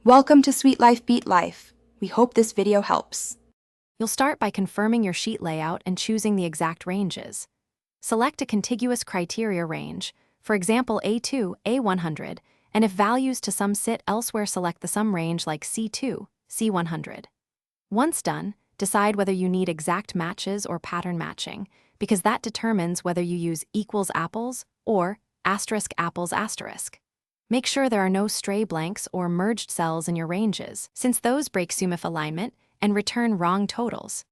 Welcome to Sweet Life Beat Life. We hope this video helps. You'll start by confirming your sheet layout and choosing the exact ranges. Select a contiguous criteria range, for example A2, A100, and if values to sum sit elsewhere, select the sum range like C2, C100. Once done, decide whether you need exact matches or pattern matching, because that determines whether you use equals apples or asterisk apples asterisk. Make sure there are no stray blanks or merged cells in your ranges, since those break SUMIF alignment and return wrong totals.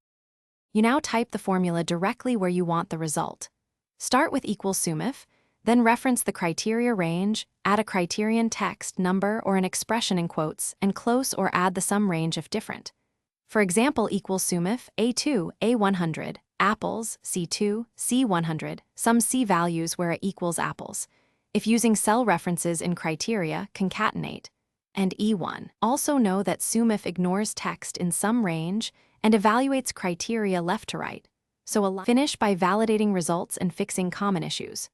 You now type the formula directly where you want the result. Start with equals SUMIF, then reference the criteria range, add a criterion text, number, or an expression in quotes, and close or add the sum range if different. For example, equals SUMIF, A2, A100, apples, C2, C100, sum C values where it equals apples. If using cell references in criteria, concatenate. And E1. Also know that SUMIF ignores text in sum range and evaluates criteria left to right. So finish by validating results and fixing common issues.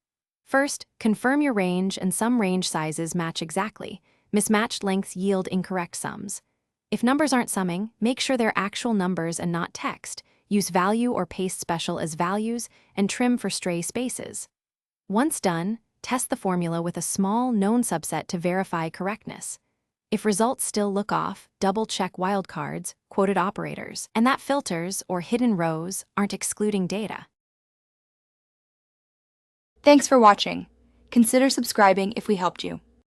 First, confirm your range and sum range sizes match exactly. Mismatched lengths yield incorrect sums. If numbers aren't summing, make sure they're actual numbers and not text. Use value or paste special as values and trim for stray spaces. Once done, test the formula with a small, known subset to verify correctness. If results still look off, double-check wildcards, quoted operators, and that filters or hidden rows aren't excluding data. Thanks for watching. Consider subscribing if we helped you.